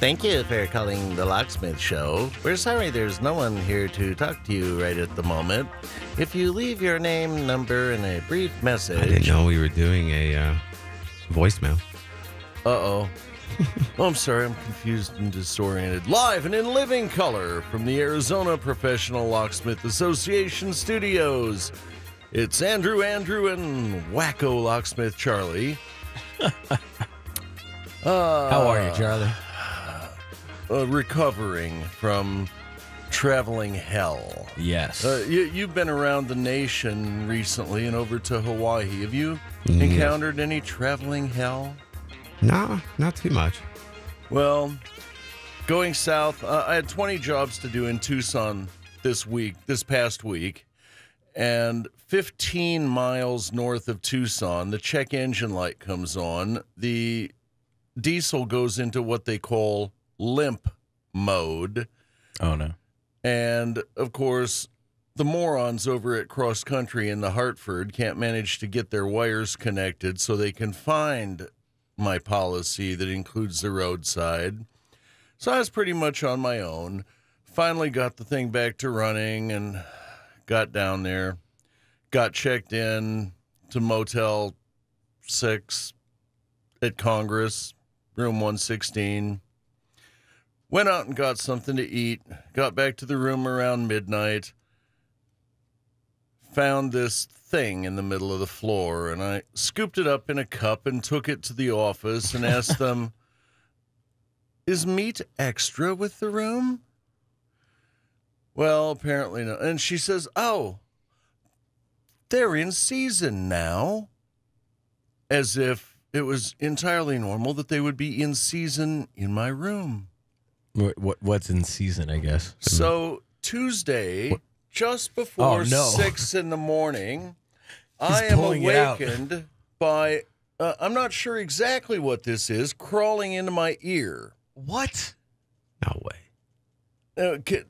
Thank you for calling the Locksmith Show. We're sorry there's no one here to talk to you right at the moment. If you leave your name, number, and a brief message... I didn't know we were doing a voicemail. Uh-oh. Oh, I'm sorry, I'm confused and disoriented. Live and in living color from the Arizona Professional Locksmith Association studios. It's Andrew, and Wacko Locksmith Charley. How are you, Charlie? Recovering from traveling hell. Yes. You've been around the nation recently and over to Hawaii. Have you encountered any traveling hell? No, not too much. Well, going south, I had 20 jobs to do in Tucson this past week, and 15 miles north of Tucson, the check engine light comes on. The diesel goes into what they call LIMP mode. Oh, no. And, of course, the morons over at Cross Country in the Hartford can't manage to get their wires connected so they can find my policy that includes the roadside. So I was pretty much on my own. Finally got the thing back to running and got down there. Got checked in to Motel 6 at Congress, room 116. Went out and got something to eat. Got back to the room around midnight. Found this thing in the middle of the floor, and I scooped it up in a cup and took it to the office and asked them, is meat extra with the room? Well, apparently not. And she says, oh, they're in season now. As if it was entirely normal that they would be in season in my room. What's in season, I guess? So Tuesday, just before 6 in the morning, I am awakened by, I'm not sure exactly what this is, crawling into my ear. What? No way.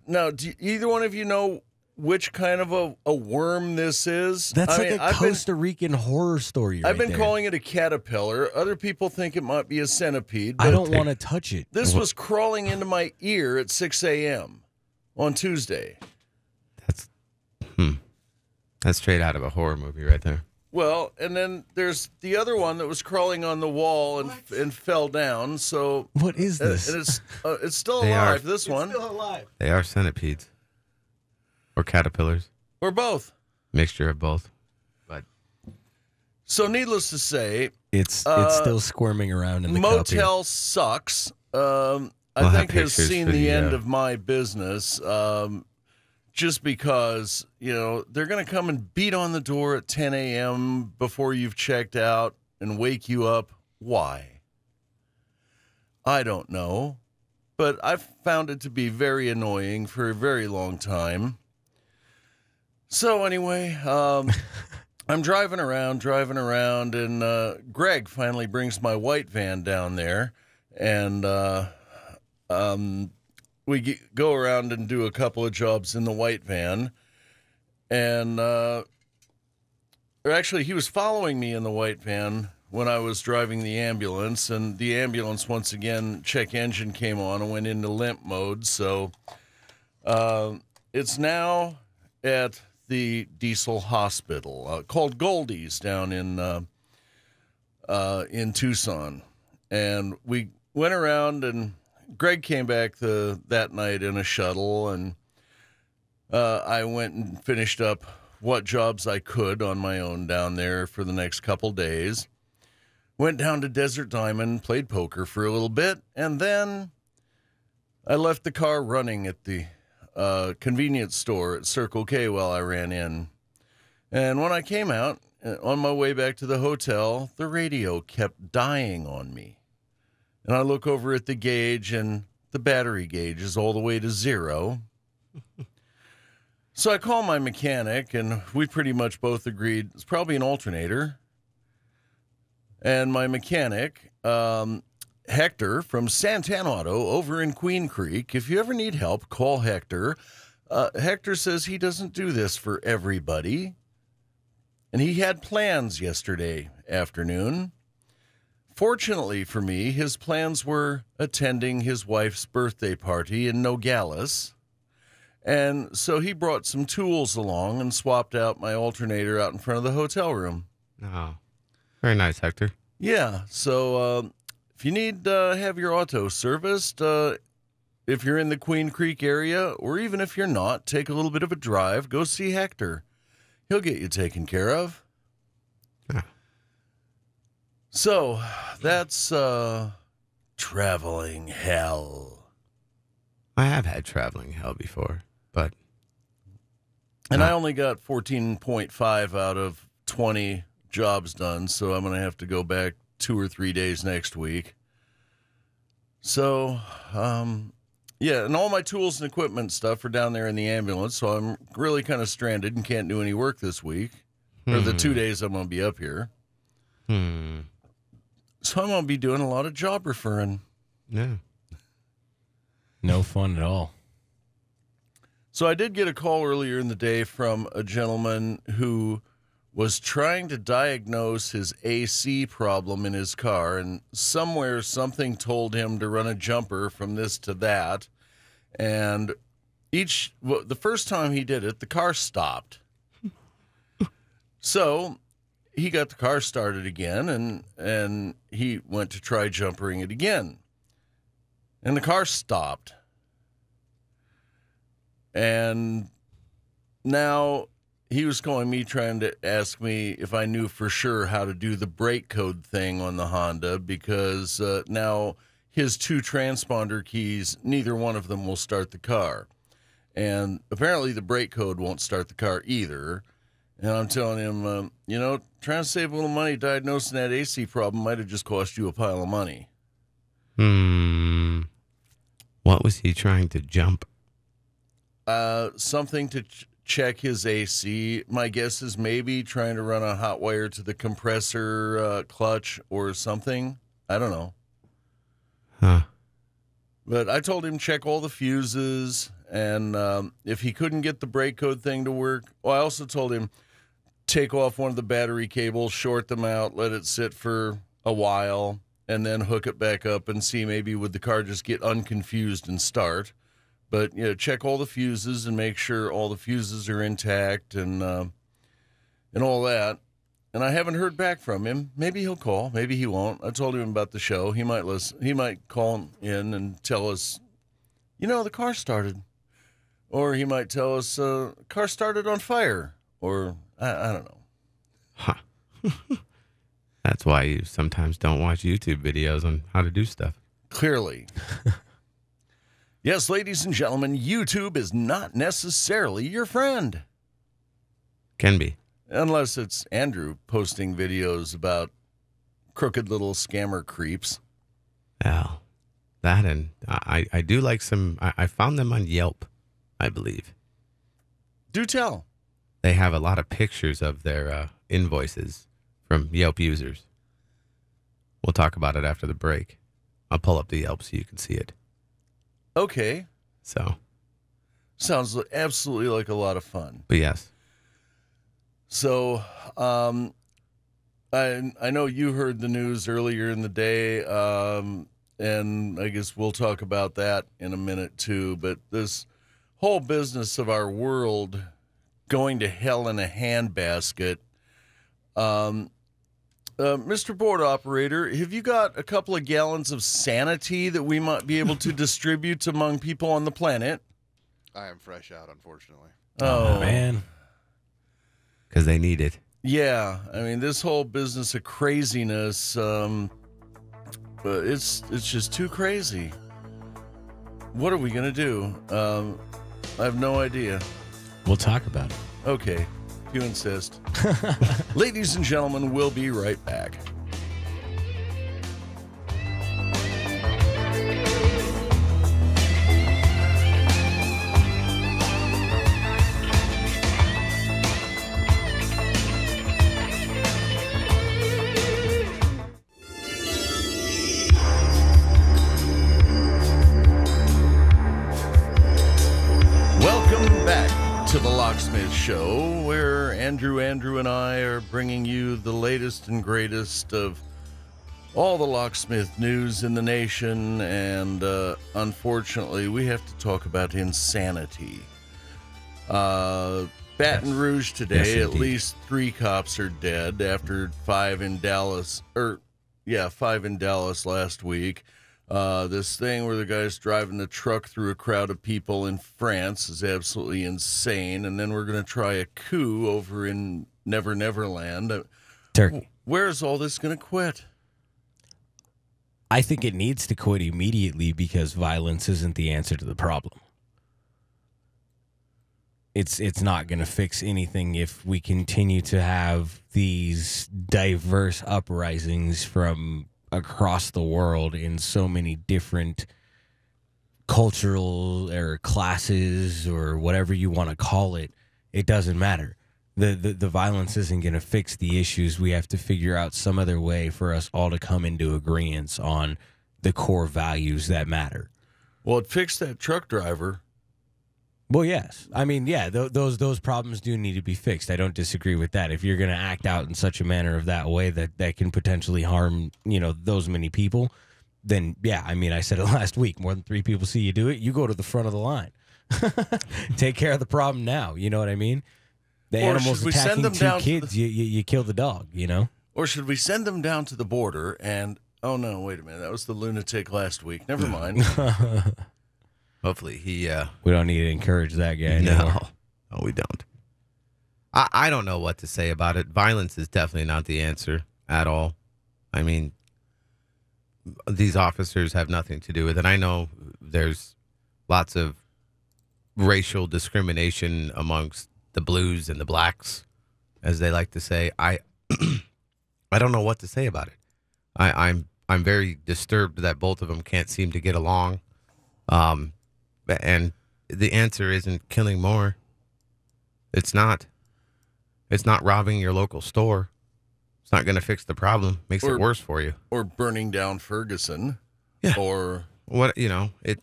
Now, do either one of you know which kind of a worm this is? That's a Costa Rican horror story. I've been calling it a caterpillar. Other people think it might be a centipede. I don't want to touch it. This was crawling into my ear at 6 a.m. on Tuesday. That's straight out of a horror movie right there. Well, and then there's the other one that was crawling on the wall and fell down. So what is this? And it's still alive. This one. It's still alive. They are centipedes. Or caterpillars. Or both. Mixture of both. But so needless to say, it's still squirming around in the Motel sucks. I think has seen the end of my business. Just because, they're going to come and beat on the door at 10 a.m. before you've checked out and wake you up. Why? I don't know. But I've found it to be very annoying for a very long time. So anyway, I'm driving around, and Greg finally brings my white van down there, and we go around and do a couple of jobs in the white van, and actually he was following me in the white van when I was driving the ambulance, and the ambulance once again, check engine came on and went into limp mode, so it's now at the diesel hospital called Goldie's down in Tucson, and we went around, and Greg came back that night in a shuttle, and I went and finished up what jobs I could on my own down there for the next couple days. Went down to Desert Diamond, played poker for a little bit, and then I left the car running at the convenience store at Circle K while I ran in. And when I came out, on my way back to the hotel, the radio kept dying on me. And I look over at the gauge, and the battery gauge is all the way to 0. So I call my mechanic, and we pretty much both agreed it's probably an alternator. And my mechanic, Hector from Santan Auto over in Queen Creek, if you ever need help, call Hector. Hector says he doesn't do this for everybody. And he had plans yesterday afternoon. Fortunately for me, his plans were attending his wife's birthday party in Nogales. And so he brought some tools along and swapped out my alternator out in front of the hotel room. Oh, very nice, Hector. Yeah, so if you need to have your auto serviced, if you're in the Queen Creek area, or even if you're not, take a little bit of a drive, go see Hector. He'll get you taken care of. Ah. So, that's traveling hell. I have had traveling hell before, but... And I only got 14.5 out of 20 jobs done, so I'm going to have to go back 2 or 3 days next week. So, yeah, and all my tools and equipment stuff are down there in the ambulance, so I'm really kind of stranded and can't do any work this week, or the 2 days I'm going to be up here. So I'm going to be doing a lot of job referring. Yeah. No fun at all. So I did get a call earlier in the day from a gentleman who was trying to diagnose his AC problem in his car, and somewhere something told him to run a jumper from this to that. And the first time he did it, the car stopped. So he got the car started again, and he went to try jumpering it again. And the car stopped. And now he was calling me, trying to ask me if I knew for sure how to do the brake code thing on the Honda, because now his 2 transponder keys, neither one of them will start the car. And apparently the brake code won't start the car either. And I'm telling him, trying to save a little money diagnosing that AC problem might have just cost you a pile of money. What was he trying to jump? Something to check his AC. My guess is maybe trying to run a hot wire to the compressor clutch or something. I don't know. Huh. But I told him check all the fuses, and if he couldn't get the brake code thing to work, I also told him take off one of the battery cables, short them out, let it sit for a while, and then hook it back up and see maybe would the car just get unconfused and start. But, check all the fuses and make sure all the fuses are intact and all that. And I haven't heard back from him. Maybe he'll call. Maybe he won't. I told him about the show. He might listen. He might call in and tell us, the car started. Or he might tell us, car started on fire. Or, I don't know. Huh. That's why you sometimes don't watch YouTube videos on how to do stuff. Clearly. Yes, ladies and gentlemen, YouTube is not necessarily your friend. Can be. Unless it's Andrew posting videos about crooked little scammer creeps. Well, that, and I do like some, I found them on Yelp, I believe. Do tell. They have a lot of pictures of their invoices from Yelp users. We'll talk about it after the break. I'll pull up the Yelp so you can see it. Okay. So. Sounds absolutely like a lot of fun. But yes. So, I know you heard the news earlier in the day, and I guess we'll talk about that in a minute too, but this whole business of our world going to hell in a handbasket. Mr. Board Operator, have you got a couple of gallons of sanity that we might be able to distribute among people on the planet? I am fresh out, unfortunately. Oh, man. Because they need it. Yeah. I mean, this whole business of craziness, it's just too crazy. What are we going to do? I have no idea. We'll talk about it. Okay. You insist. Ladies and gentlemen, we'll be right back. Welcome back to the Locksmith Show, where Andrew, and I are bringing you the latest and greatest of all the locksmith news in the nation, and unfortunately, we have to talk about insanity. Baton Rouge today, Yes, at least 3 cops are dead after 5 in Dallas, 5 in Dallas last week. This thing where the guy's driving the truck through a crowd of people in France is absolutely insane. And then we're going to try a coup over in Never Land. Turkey. Where is all this going to quit? I think it needs to quit immediately because violence isn't the answer to the problem. It's not going to fix anything if we continue to have these diverse uprisings from across the world in so many different cultural or classes or whatever you want to call it. It doesn't matter. The violence isn't going to fix the issues. We have to figure out some other way for us all to come into agreement on the core values that matter. Well, it fixed that truck driver. Well, yes. I mean, yeah, those problems do need to be fixed. I don't disagree with that. If you're going to act out in such a manner of that way that can potentially harm, those many people, then, yeah, I mean, I said it last week. More than 3 people see you do it, you go to the front of the line. Take care of the problem now. You know what I mean? The Or animal's should we send attacking them 2 down to kids, you kill the dog, Or should we send them down to the border and, oh, no, wait a minute. That was the lunatic last week. Never mind. Hopefully he. We don't need to encourage that guy anymore. No, we don't. I don't know what to say about it. Violence is definitely not the answer at all. I mean, these officers have nothing to do with it. I know there's lots of racial discrimination amongst the blues and the blacks, as they like to say. I don't know what to say about it. I'm very disturbed that both of them can't seem to get along. And the answer isn't killing more. It's not. It's not robbing your local store. It's not going to fix the problem. Makes it worse for you. Or burning down Ferguson. Yeah. Or what, it's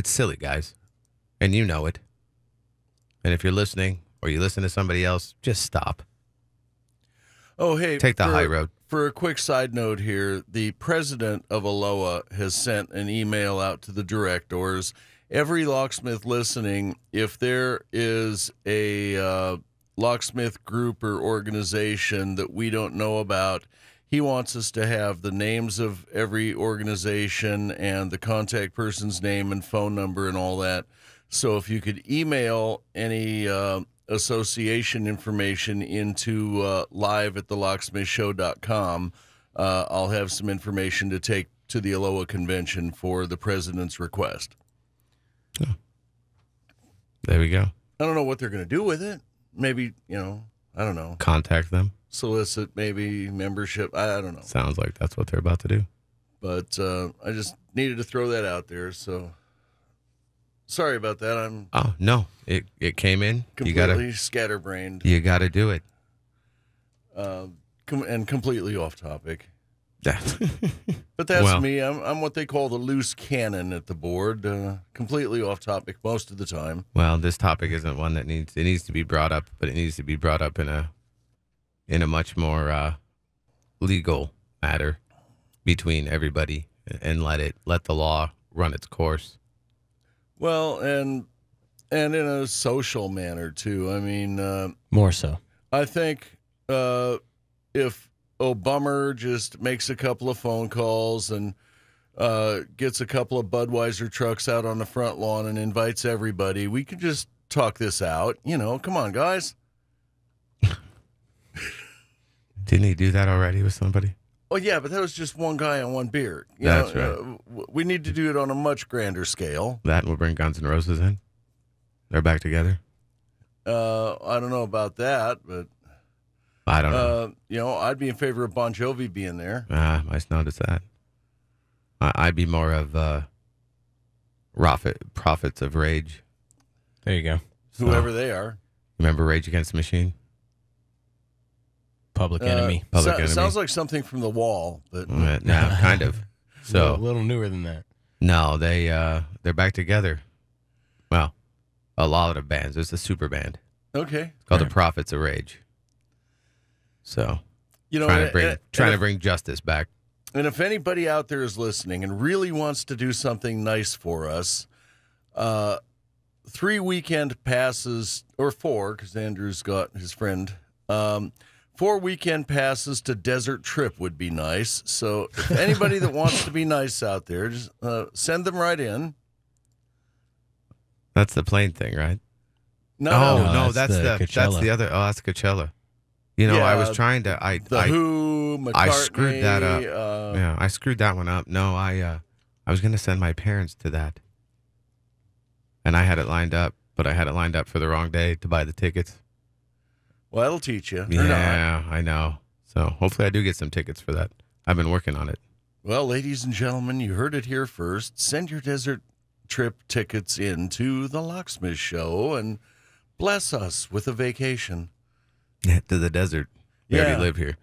silly, guys. And you know it. And if you're listening or you listen to somebody else, just stop. Oh, hey. Take the high road. For a quick side note here, the president of Aloha has sent an email out to the directors. Every locksmith listening, if there is a locksmith group or organization that we don't know about, he wants us to have the names of every organization and the contact person's name and phone number and all that. So if you could email any association information into live@thelocksmithshow.com, I'll have some information to take to the Aloha convention for the president's request. Oh. There we go. I don't know what they're going to do with it. Maybe, I don't know. Contact them. Solicit maybe membership. I don't know. Sounds like that's what they're about to do. But I just needed to throw that out there. So sorry about that. I'm Oh, no. It came in. completely scatterbrained You got to do it. and completely off topic. Yeah. But that's Well. me. I'm what they call the loose cannon at the board. Completely off topic most of the time. Well, this topic isn't one that needs to be brought up, but it needs to be brought up in a much more legal matter between everybody and let the law run its course. Well, and in a social manner too. I mean, More so. I think if Obama just makes a couple of phone calls and gets a couple of Budweiser trucks out on the front lawn and invites everybody, we could just talk this out. Come on, guys. Didn't he do that already with somebody? Oh, yeah, but that was just one guy and one beer. That's right. We need to do it on a much grander scale. That will bring Guns N' Roses in. They're back together. I don't know about that, but I don't know. I'd be in favor of Bon Jovi being there. I noticed that. I'd be more of Prophets of Rage. There you go. Whoever they are. Remember Rage Against the Machine? Public Enemy. Public Enemy. Sounds like something from The Wall, but No, kind of. So a little newer than that. no, they're back together. Well, a lot of bands. It's a super band. okay. It's called the Prophets of Rage. So You know, trying to bring justice back. And if anybody out there is listening and really wants to do something nice for us, 3 weekend passes, or 4, because Andrew's got his friend, 4 weekend passes to Desert Trip would be nice. So if anybody that wants to be nice out there, just send them right in. That's the plane thing, right? No, that's the other. Oh, that's Coachella. You know, Yeah, I was trying to. Who, McCartney. I screwed that up. Yeah, I screwed that one up. No, I was going to send my parents to that, and I had it lined up, but I had it lined up for the wrong day to buy the tickets. Well, that'll teach you. Yeah, I know. So hopefully I do get some tickets for that. I've been working on it. Well, ladies and gentlemen, you heard it here first. Send your Desert Trip tickets in to the Locksmith Show and bless us with a vacation. To the desert. We already live here.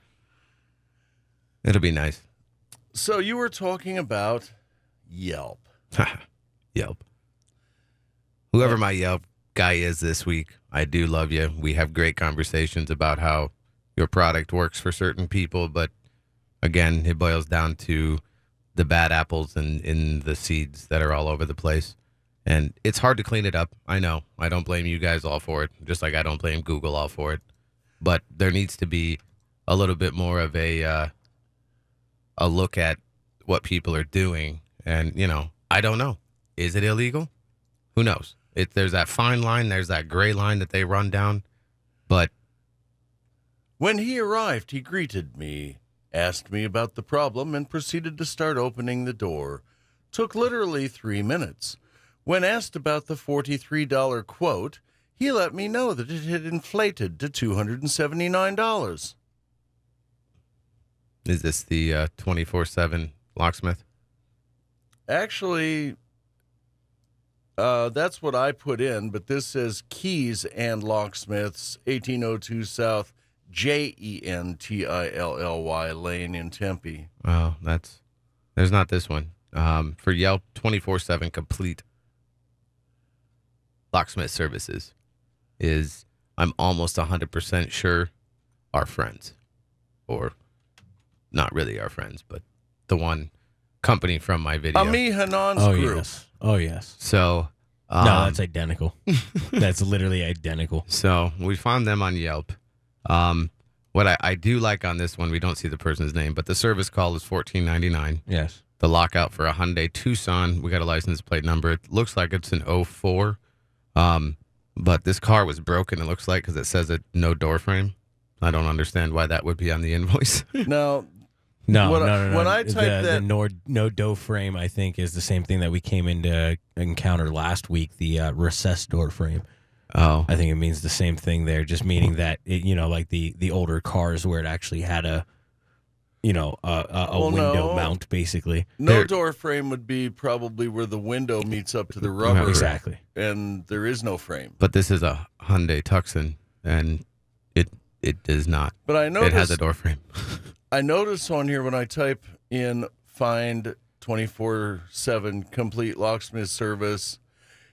It'll be nice. So you were talking about Yelp. Yelp. Whoever my Yelp guy is this week, I do love you. We have great conversations about how your product works for certain people, but again, it boils down to the bad apples and in the seeds that are all over the place. And it's hard to clean it up. I know. I don't blame you guys all for it, just like I don't blame Google all for it. But there needs to be a little bit more of a look at what people are doing. And, you know, I don't know. Is it illegal? Who knows? There's that fine line. There's that gray line that they run down. But when he arrived, he greeted me, asked me about the problem, and proceeded to start opening the door. Took literally 3 minutes. When asked about the $43 quote, he let me know that it had inflated to $279. is this the 24/7 locksmith? Actually, that's what I put in, but this says Keys and Locksmiths, 1802 South Jentilly Lane in Tempe. Oh, there's not this one. For Yelp, 24/7 complete locksmith services is, I'm almost 100% sure, our friends. Or not really our friends, but the one company from my video. Ami Hanan's group. Yes. Oh, yes. So, No, that's identical. That's literally identical. So we found them on Yelp. What I do like on this one, we don't see the person's name, but the service call is $14.99. Yes. The lockout for a Hyundai Tucson, we got a license plate number. It looks like it's an '04, but this car was broken, it looks like, because it says no door frame. I don't understand why that would be on the invoice. Now, No. When I type the no door frame, I think, is the same thing that we came into encounter last week, the recessed door frame. Oh. I think it means the same thing there, just meaning that, like the older cars where it actually had a window mount, basically. No door frame would be probably where the window meets up to the rubber. Exactly. And there is no frame. But this is a Hyundai Tucson, and it does not. But I noticed it has a door frame. I notice on here when I type in find 24/7 complete locksmith service,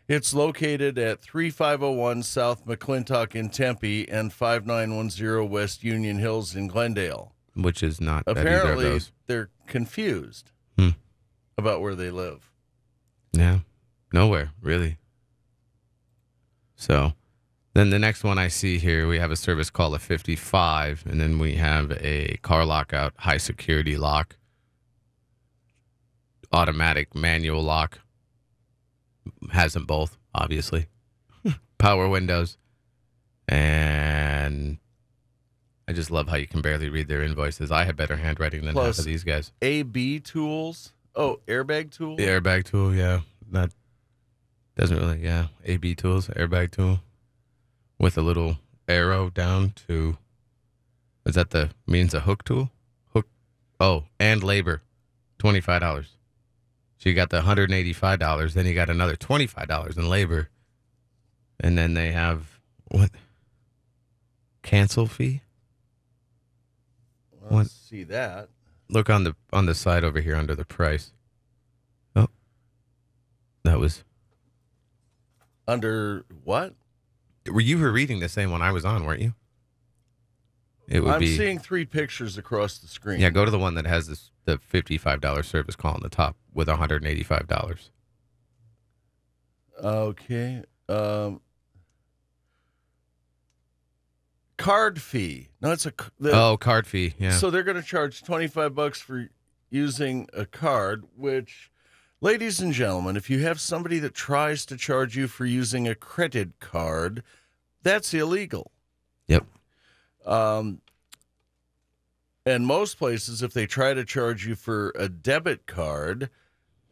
it's located at 3501 South McClintock in Tempe and 5910 West Union Hills in Glendale. Which is not at either of Apparently, those. they're confused about where they live. Yeah, nowhere, really. So then the next one I see here, we have a service call of 55, and then we have a car lockout, high security lock, automatic manual lock. Has them both, obviously. Power windows. And I just love how you can barely read their invoices. I have better handwriting than half of these guys. AB tools. Oh, airbag tools? The airbag tool, yeah. That doesn't really, yeah. AB tools, airbag tool. With a little arrow down to, is that means a hook tool? Hook. Oh, and labor, $25. So you got the $185, then you got another $25 in labor. And then they have, what? Cancel fee? Well, let's see that. Look on the side over here under the price. Oh, that was. Under what? You were reading the same one I was on, weren't you? it would I'm be. seeing 3 pictures across the screen. Yeah, go to the one that has the $55 service call on the top with $185. Okay. Card fee. No, it's Card fee. Yeah. So they're going to charge $25 for using a card, which, ladies and gentlemen, if you have somebody that tries to charge you for using a credit card, that's illegal. Yep. And most places, if they try to charge you for a debit card,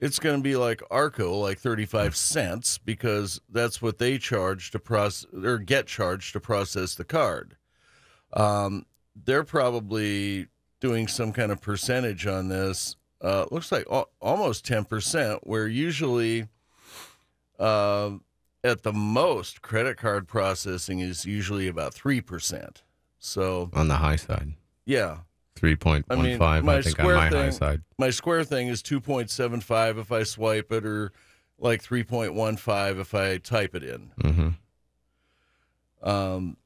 it's going to be like Arco, like 35 cents, because that's what they charge to process or get charged to process the card. They're probably doing some kind of percentage on this. Looks like almost 10%, where usually at the most credit card processing is usually about 3%. So on the high side. Yeah. 3.15, I think, on my high side. My Square thing is 2.75 if I swipe it, or like 3.15 if I type it in. Mm-hmm.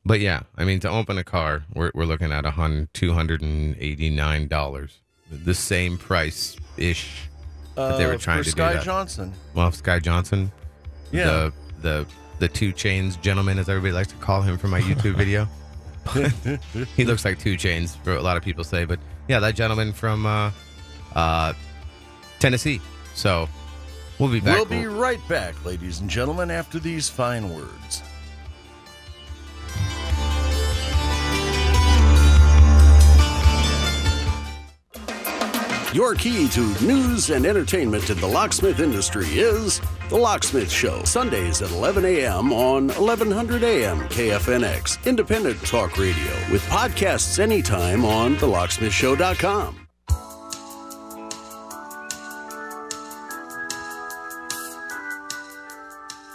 But yeah, I mean, to open a car, we're looking at $289, the same price ish that they were trying to do that. Sky Johnson. Well, Sky Johnson, yeah, the 2 Chainz gentleman, as everybody likes to call him from my YouTube video. He looks like 2 Chainz, for a lot of people say, but yeah, that gentleman from Tennessee. So we'll be back. We'll be right back, ladies and gentlemen, after these fine words. Your key to news and entertainment in the locksmith industry is The Locksmith Show, Sundays at 11 a.m. on 1100 a.m. KFNX, independent talk radio, with podcasts anytime on thelocksmithshow.com.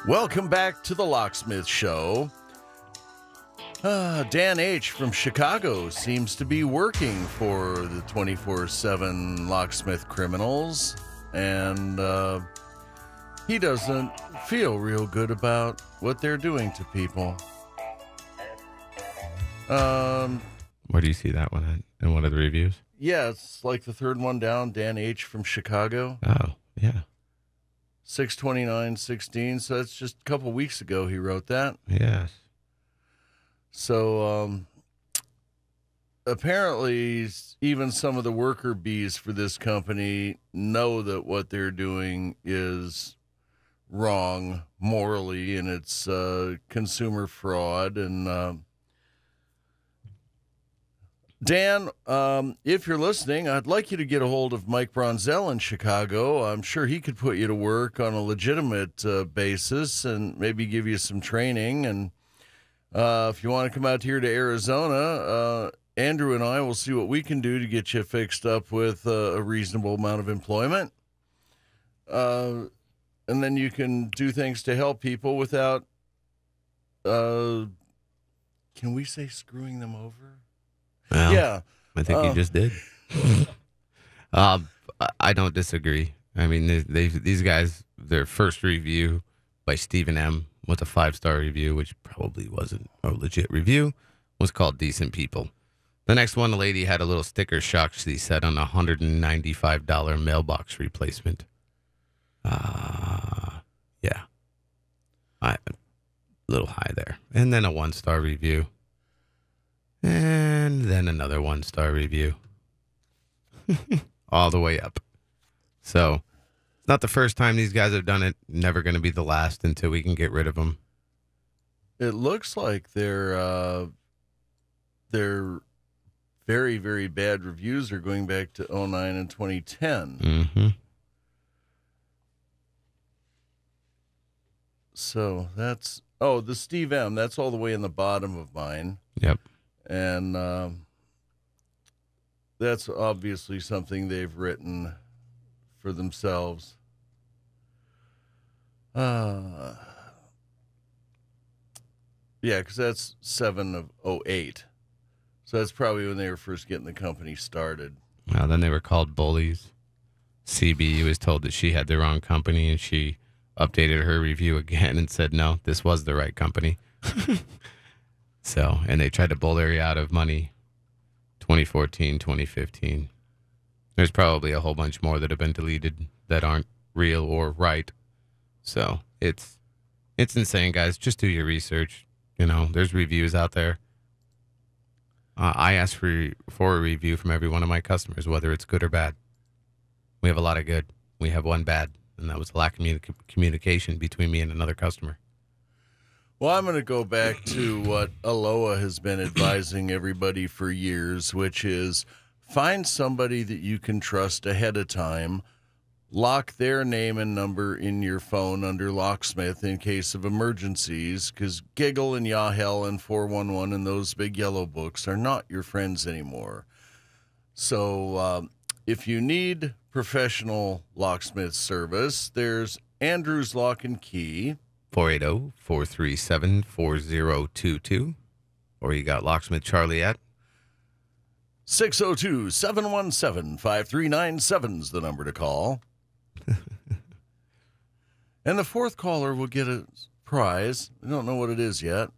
Welcome back to The Locksmith Show. Dan H. from Chicago seems to be working for the 24/7 locksmith criminals, and he doesn't feel real good about what they're doing to people. Where do you see that one at? In one of the reviews? Yeah, it's like the third one down, Dan H. from Chicago. Oh, yeah. 6/29/16, so that's just a couple weeks ago he wrote that. Yes. So apparently even some of the worker bees for this company know that what they're doing is wrong morally, and it's consumer fraud. And Dan, if you're listening, I'd like you to get a hold of Mike Bronzell in Chicago. I'm sure he could put you to work on a legitimate basis and maybe give you some training. And if you want to come out here to Arizona, Andrew and I will see what we can do to get you fixed up with a reasonable amount of employment. And then you can do things to help people without, can we say screwing them over? Well, yeah. I think you just did. I don't disagree. I mean, these guys, their first review by Stephen M. was a 5-star review, which probably wasn't a legit review, was called Decent People. The next one, the lady had a little sticker shock, she said, on a $195 mailbox replacement. Yeah. A little high there. And then a 1-star review. And then another 1-star review. All the way up. So, it's not the first time these guys have done it. Never going to be the last until we can get rid of them. It looks like their very, very bad reviews are going back to 2009 and 2010. Mm-hmm. So that's, the Steve M. That's all the way in the bottom of mine. Yep. And that's obviously something they've written for themselves. Yeah, because that's 7/08. So that's probably when they were first getting the company started. Well, then they were called bullies. CB was told that she had the wrong company, and she updated her review again and said, no, this was the right company. So, and they tried to bully her out of money 2014, 2015. There's probably a whole bunch more that have been deleted that aren't real or right. So it's insane, guys. Just do your research. There's reviews out there. I ask for a review from every one of my customers, whether it's good or bad. We have a lot of good. We have one bad, and that was a lack of communication between me and another customer. Well, I'm going to go back to what Aloha has been advising everybody for years, which is find somebody that you can trust ahead of time. Lock their name and number in your phone under Locksmith in case of emergencies, because Giggle and Yahel and 411 and those big yellow books are not your friends anymore. So if you need professional locksmith service, there's Andrew's Lock and Key. 480-437-4022. Or you got Locksmith Charley at 602-717-5397 is the number to call. And the fourth caller will get a prize. I don't know what it is yet.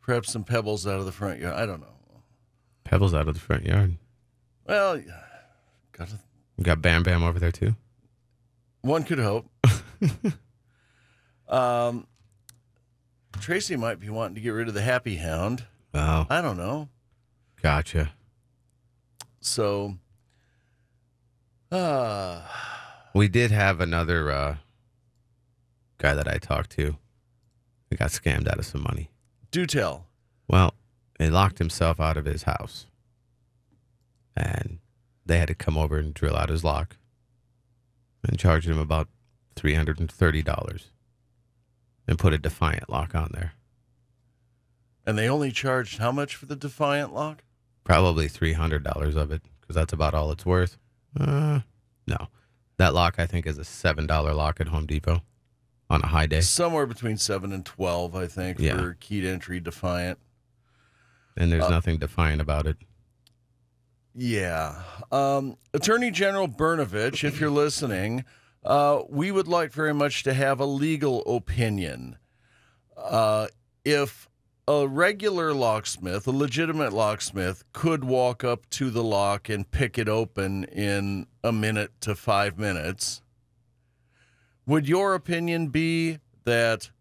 Perhaps some pebbles out of the front yard. I don't know. Pebbles out of the front yard. Well, You got Bam Bam over there, too? one could hope. Tracy might be wanting to get rid of the Happy Hound. Oh, I don't know. gotcha. So, We did have another guy that I talked to. He got scammed out of some money. do tell. Well, he locked himself out of his house. And they had to come over and drill out his lock and charge him about $330 and put a Defiant lock on there. And they only charged how much for the Defiant lock? Probably $300 of it, because that's about all it's worth. No. That lock, I think, is a $7 lock at Home Depot on a high day. Somewhere between 7 and 12, I think, Yeah. for keyed entry Defiant. And there's nothing Defiant about it. Yeah. Attorney General Brnovich, if you're listening, we would like very much to have a legal opinion. If a regular locksmith, a legitimate locksmith, could walk up to the lock and pick it open in a minute to 5 minutes, would your opinion be that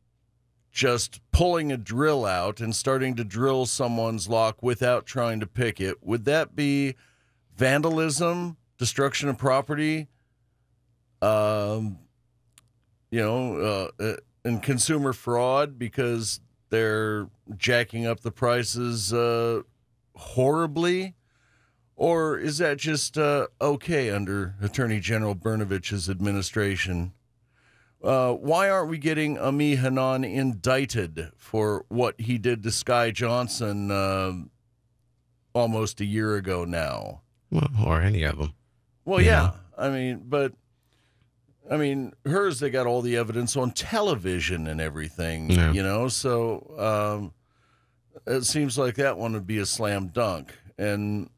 just pulling a drill out and starting to drill someone's lock without trying to pick it, would that be vandalism, destruction of property, and consumer fraud because they're jacking up the prices horribly? Or is that just okay under Attorney General Brnovich's administration? Why aren't we getting Ami Hanan indicted for what he did to Sky Johnson almost a year ago now? Well, or any of them. Well, Yeah. hers, they got all the evidence on television and everything, Yeah. so it seems like that one would be a slam dunk. And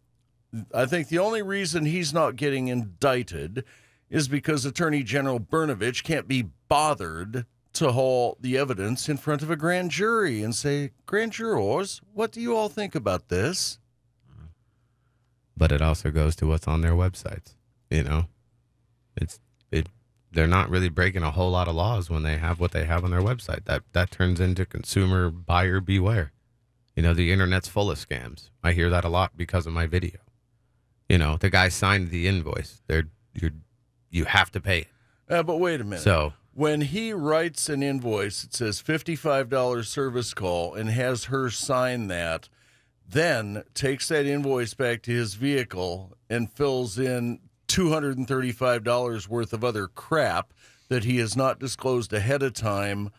I think the only reason he's not getting indicted is because Attorney General Brnovich can't be bothered to haul the evidence in front of a grand jury and say, grand jurors, what do you all think about this? But it also goes to what's on their websites. They're not really breaking a whole lot of laws when they have what they have on their website. That turns into consumer buyer beware. The internet's full of scams. I hear that a lot because of my video. The guy signed the invoice. You have to pay it. But wait a minute. So when he writes an invoice, it says $55 service call and has her sign that, then takes that invoice back to his vehicle and fills in $235 worth of other crap that he has not disclosed ahead of time,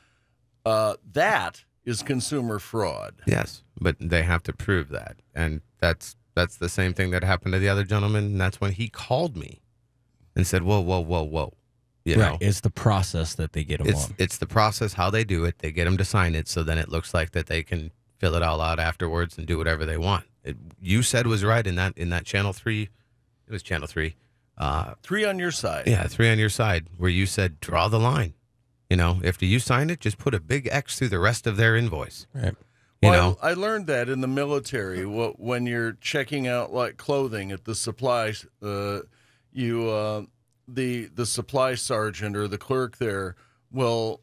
that is consumer fraud. yes, but they have to prove that, and that's the same thing that happened to the other gentleman. And that's when he called me and said, "Whoa, whoa, whoa, whoa." Right. It's the process that they get them on. It's the process, how they do it. They get them to sign it, so then it looks like that they can fill it all out afterwards and do whatever they want. You said was right in that Channel 3. It was Channel 3. 3 on your side. Yeah, 3 on your side, where you said draw the line. After you sign it, just put a big X through the rest of their invoice. Right. You know, I learned that in the military. When you're checking out like clothing at the supply, the supply sergeant or the clerk there will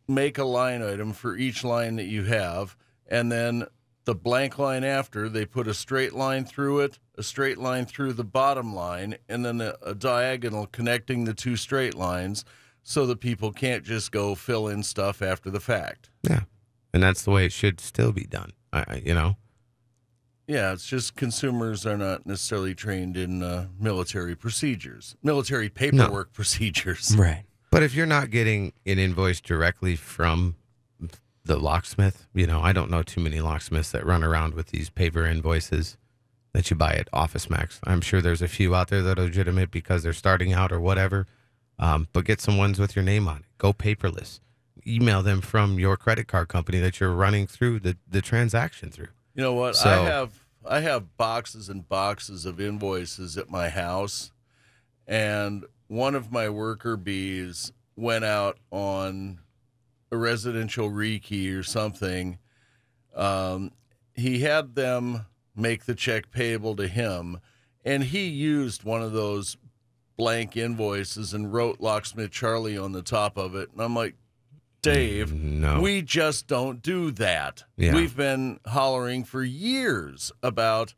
make a line item for each line that you have, and then the blank line after, they put a straight line through it, a straight line through the bottom line, and then a diagonal connecting the two straight lines so that people can't just go fill in stuff after the fact. yeah, and that's the way it should still be done. You know. Yeah, it's just consumers are not necessarily trained in military procedures, military paperwork procedures. Right. But if you're not getting an invoice directly from the locksmith, you know, I don't know too many locksmiths that run around with these paper invoices that you buy at Office Max. I'm sure there's a few out there that are legitimate because they're starting out or whatever. But get some ones with your name on it. Go paperless. Email them from your credit card company that you're running through the transaction through. You know what? So, I have boxes and boxes of invoices at my house, and one of my worker bees went out on a residential rekey or something. He had them make the check payable to him, and he used one of those blank invoices and wrote Locksmith Charley on the top of it. And I'm like, Dave, no. We just don't do that. Yeah. We've been hollering for years about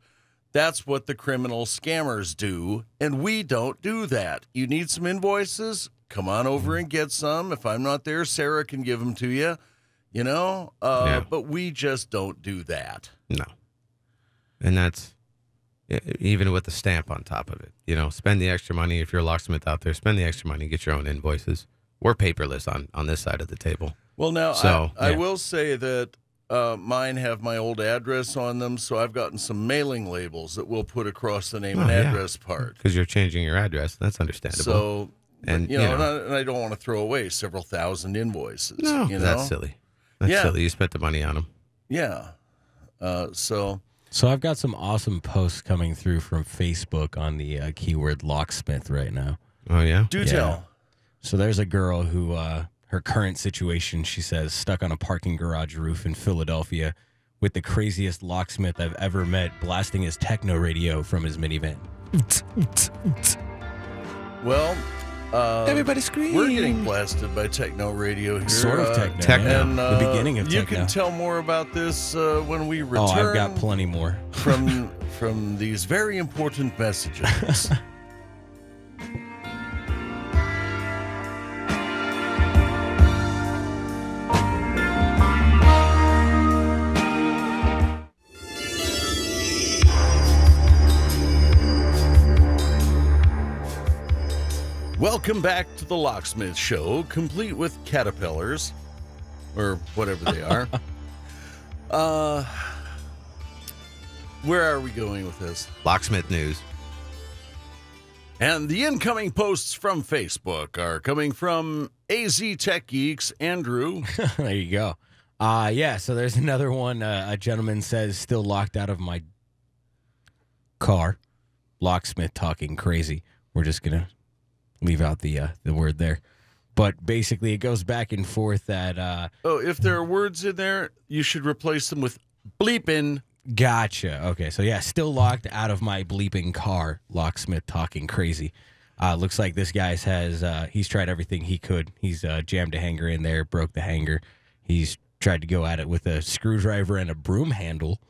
that's what the criminal scammers do, and we don't do that. You need some invoices? Come on over and get some. If I'm not there, Sarah can give them to you, you know? But we just don't do that. No. And that's even with the stamp on top of it. You know, spend the extra money. If you're a locksmith out there, spend the extra money, get your own invoices. We're paperless on this side of the table. Well, now, So, I will say that mine have my old address on them, so I've gotten some mailing labels that we'll put across the name and address part. Because you're changing your address. That's understandable. So, and you know, and I don't want to throw away several thousand invoices. No, you know? that's silly. That's silly. You spent the money on them. Yeah. So I've got some awesome posts coming through from Facebook on the keyword locksmith right now. Oh, yeah? do tell. So there's a girl who, her current situation, she says, stuck on a parking garage roof in Philadelphia with the craziest locksmith I've ever met blasting his techno radio from his minivan. Well, Everybody scream. we're getting blasted by techno radio here. Sort of techno. techno. And, The beginning of you techno. can tell more about this when we return. Oh, I've got plenty more. from these very important messages. Welcome back to the Locksmith Show, complete with caterpillars, or whatever they are. Where are we going with this? Locksmith news. And the incoming posts from Facebook are coming from AZ Tech Geeks, Andrew. There you go. Yeah, so there's another one. A gentleman says, still locked out of my car. Locksmith talking crazy. We're just going to leave out the word there. But basically, it goes back and forth that... If there are words in there, you should replace them with bleeping. Gotcha. Okay, so yeah, still locked out of my bleeping car. Locksmith talking crazy. Looks like this guy he's tried everything he could. He's jammed a hanger in there, broke the hanger. He's tried to go at it with a screwdriver and a broom handle.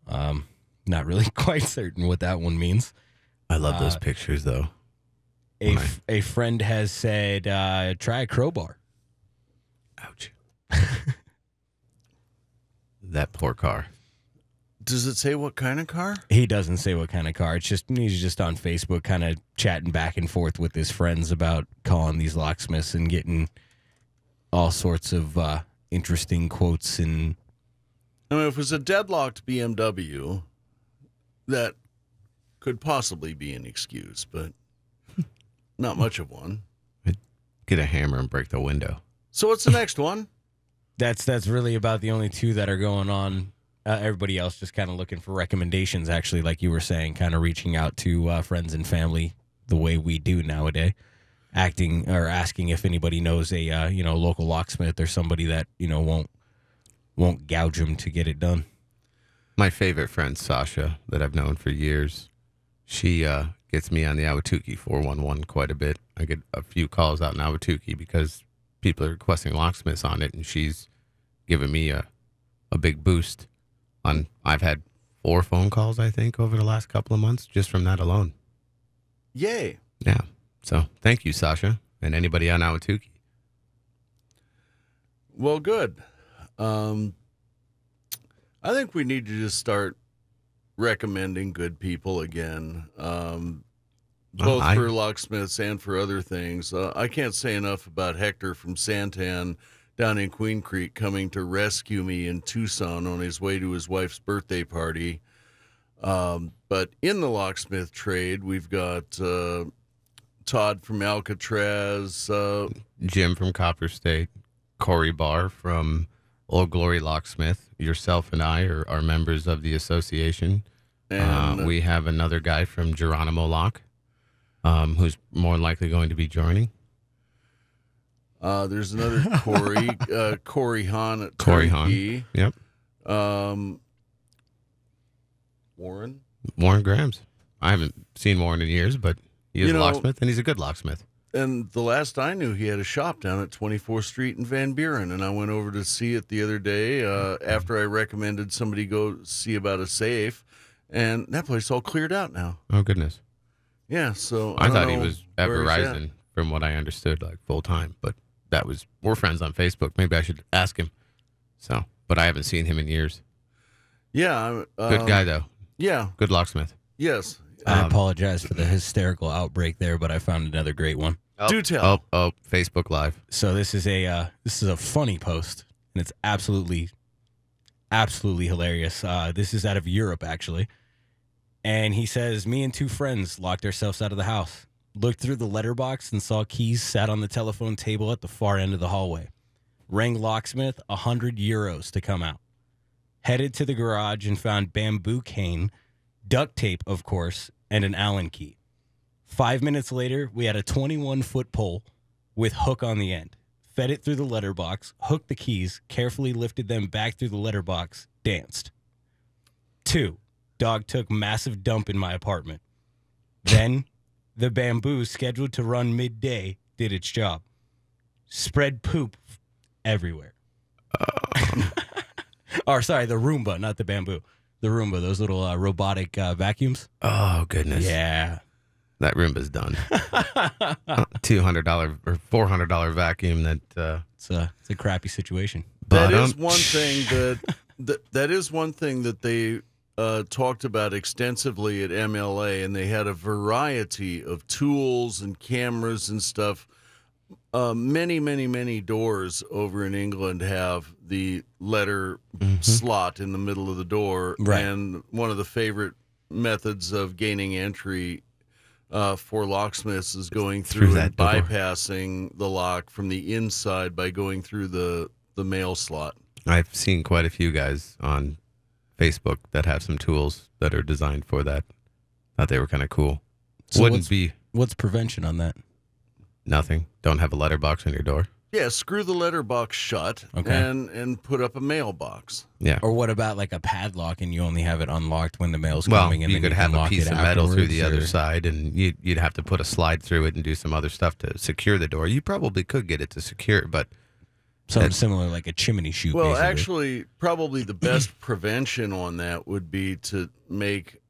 Not really quite certain what that one means. I love those pictures, though. A friend has said, try a crowbar. Ouch. That poor car. Does it say what kind of car? He doesn't say what kind of car. He's just on Facebook kind of chatting back and forth with his friends about calling these locksmiths and getting all sorts of interesting quotes. And I mean, if it was a deadlocked BMW, that could possibly be an excuse, but not much of one. Get a hammer and break the window. So what's the next one? that's really about the only two that are going on. Everybody else just kind of looking for recommendations, actually, like you were saying, kind of reaching out to friends and family the way we do nowadays, asking if anybody knows a local locksmith or somebody that won't won't gouge them to get it done. My favorite friend, Sasha, that I've known for years, she gets me on the Ahwatukee 411 quite a bit. I get a few calls out in Ahwatukee because people are requesting locksmiths on it, and she's given me a big boost. I've had 4 phone calls, I think, over the last couple of months just from that alone. Yay. Yeah. So thank you, Sasha, and anybody on Ahwatukee. Well, good. I think we need to just start recommending good people again, both for locksmiths and for other things. I can't say enough about Hector from Santan down in Queen Creek coming to rescue me in Tucson on his way to his wife's birthday party. But in the locksmith trade, we've got Todd from Alcatraz, Jim from Copper State, Corey Barr from Old Glory Locksmith. Yourself and I are members of the association. And we have another guy from Geronimo Lock, who's more likely going to be joining. There's another Corey, Corey Hahn at Corey Turnkey. Hahn. Yep. Warren Grams. I haven't seen Warren in years, but he is a locksmith, and he's a good locksmith. And the last I knew, he had a shop down at 24th Street in Van Buren, and I went over to see it the other day after I recommended somebody go see about a safe, and that place all cleared out now. Oh, goodness. Yeah, so I thought he was at Verizon, from what I understood, like full-time, but we're friends on Facebook. Maybe I should ask him. So, but I haven't seen him in years. Yeah. Good guy, though. Yeah. Good locksmith. Yes. I apologize for the hysterical outbreak there, but I found another great one. Do tell. Oh, Facebook Live. So this is a funny post, and it's absolutely hilarious. This is out of Europe, actually. And he says, me and 2 friends locked ourselves out of the house, looked through the letterbox and saw keys sat on the telephone table at the far end of the hallway. Rang locksmith, 100 euros to come out. Headed to the garage and found bamboo cane, duct tape, of course, and an Allen key. 5 minutes later, we had a 21-foot pole with hook on the end. Fed it through the letterbox, hooked the keys, carefully lifted them back through the letterbox, danced. 2, dog took massive dump in my apartment. Then, the bamboo scheduled to run midday did its job. Spread poop everywhere. Or sorry, the Roomba, not the bamboo. The Roomba, those little robotic vacuums. Oh, goodness. Yeah. That Roomba's done. $200 or $400 vacuum that... It's a crappy situation. That is one thing that is one thing that they talked about extensively at MLA, and they had a variety of tools and cameras and stuff. Many doors over in England have the letter slot in the middle of the door, right. And one of the favorite methods of gaining entry for locksmiths is going through and bypassing the lock from the inside by going through the mail slot. I've seen quite a few guys on Facebook that have some tools that are designed for that. Thought they were kind of cool. So what's prevention on that? Nothing. Don't have a letterbox on your door. Yeah, screw the letterbox shut and put up a mailbox. Yeah. Or what about like a padlock and you only have it unlocked when the mail's coming? And you could have a piece of metal through the other or... side, and you'd have to put a slide through it and do some other stuff to secure the door. You probably could get it to secure, but something similar like a chimney chute. Well, basically. actually, probably the best prevention on that would be to make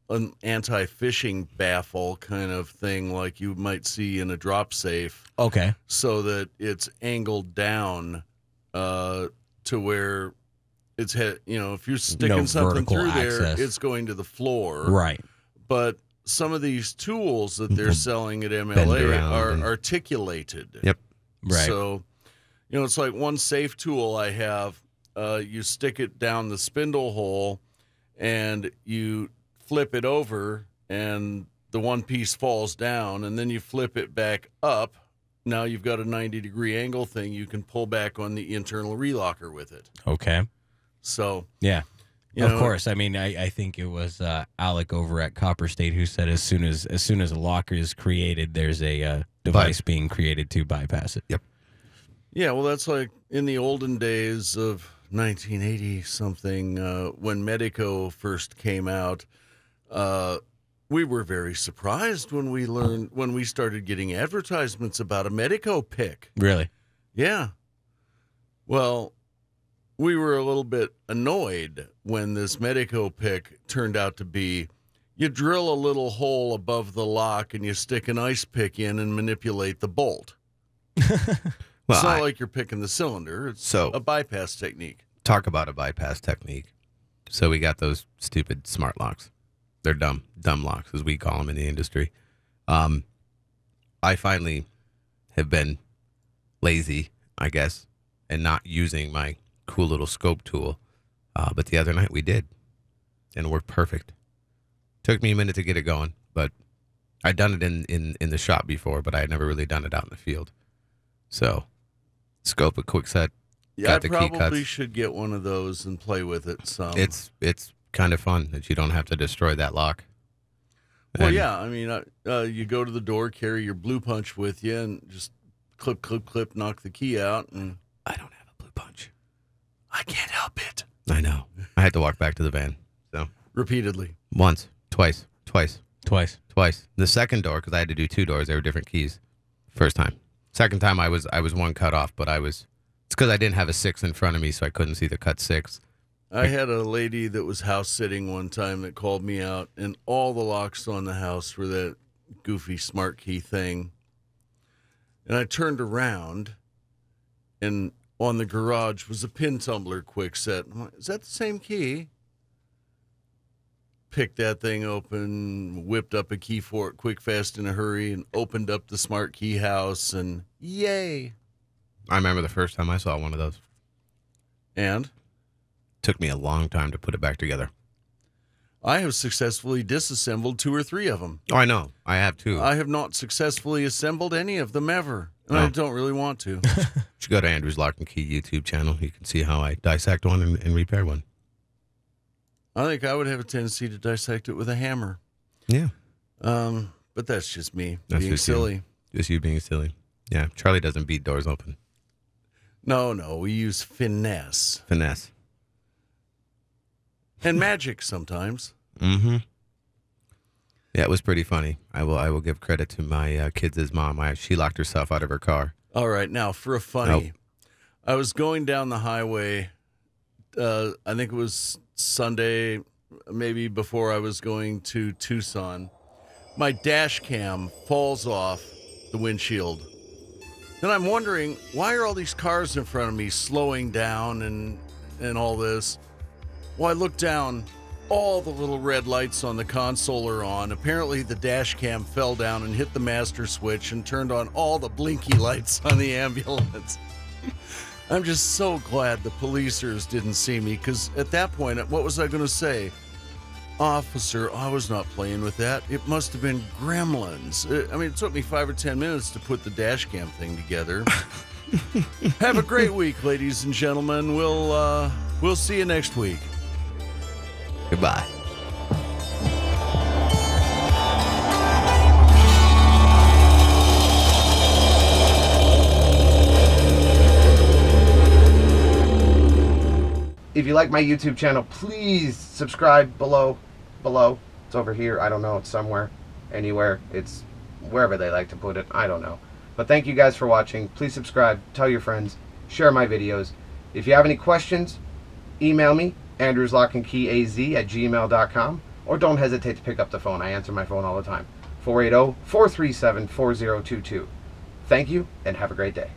an anti-phishing baffle kind of thing like you might see in a drop safe. Okay. So that it's angled down to where it's if you're sticking something through there, it's going to the floor. Right. But some of these tools that they're selling at MLA are articulated. Yep. Right. So, it's like one safe tool I have. You stick it down the spindle hole and you flip it over and the one piece falls down, and then you flip it back up. Now you've got a 90-degree angle thing. You can pull back on the internal relocker with it. Okay. So yeah, of course. I mean, I think it was Alec over at Copper State who said as soon as a locker is created, there's a device being created to bypass it. Yep. Yeah, well, that's like in the olden days of 1980 something, when Medico first came out, we were very surprised when we started getting advertisements about a Medico pick. Really? Yeah. Well, we were a little bit annoyed when this Medico pick turned out to be, you drill a little hole above the lock and you stick an ice pick in and manipulate the bolt. Well, it's not like you're picking the cylinder. It's So- a bypass technique. Talk about a bypass technique. So we got those stupid smart locks. They're dumb locks, as we call them in the industry. I finally have been lazy, I guess, and not using my cool little scope tool. But the other night we did, and it worked perfect. Took me a minute to get it going, but I'd done it in the shop before, but I had never really done it out in the field. So, scope a quick set. Yeah, got I the key probably cuts. should get one of those and play with it some. It's kind of fun that you don't have to destroy that lock. Well, And- yeah. I mean, you go to the door, carry your blue punch with you, and just clip, clip, clip, knock the key out. And I don't have a blue punch. I can't help it. I know. I had to walk back to the van. So Repeatedly. once, twice. Twice. The second door, because I had to do 2 doors, they were different keys. First time. Second time I was one cut off, but it's because I didn't have a 6 in front of me, so I couldn't see the cut 6. I had a lady that was house sitting one time that called me out, and all the locks on the house were that goofy smart key thing. And I turned around, and on the garage was a pin tumbler quick set. I'm like, is that the same key? Picked that thing open, whipped up a key for it quick, fast, in a hurry, and opened up the smart key house, and yay. I remember the first time I saw one of those. And Took me a long time to put it back together. I have successfully disassembled 2 or 3 of them. Oh, I know. I have too. I have not successfully assembled any of them ever, and I Oh. don't really want to. You should go to Andrew's Lock and Key YouTube channel. You can see how I dissect one and repair one. I think I would have a tendency to dissect it with a hammer. Yeah. But that's just me That's being just you. silly. Just you being silly. Yeah. Charlie doesn't beat doors open. No, we use finesse Finesse. and magic sometimes. Mm-hmm. Yeah, it was pretty funny. I will give credit to my kids' mom. She locked herself out of her car. All right, now for a funny. I was going down the highway. I think it was Sunday, maybe before I was going to Tucson. My dash cam falls off the windshield. Then I'm wondering, why are all these cars in front of me slowing down and all this? Well, I look down, all the little red lights on the console are on. Apparently the dash cam fell down and hit the master switch and turned on all the blinky lights on the ambulance. I'm just so glad the policers didn't see me, because at that point, what was I going to say? Officer, I was not playing with that. It must have been gremlins. I mean, it took me 5 or 10 minutes to put the dash cam thing together. Have a great week, ladies and gentlemen. We'll see you next week. Goodbye. If you like my YouTube channel, please subscribe below. It's over here. I don't know. It's somewhere, anywhere. It's wherever they like to put it. I don't know. But thank you guys for watching. Please subscribe. Tell your friends. Share my videos. If you have any questions, email me, andrewslockandkeyaz@gmail.com, or don't hesitate to pick up the phone. I answer my phone all the time. 480-437-4022. Thank you, and have a great day.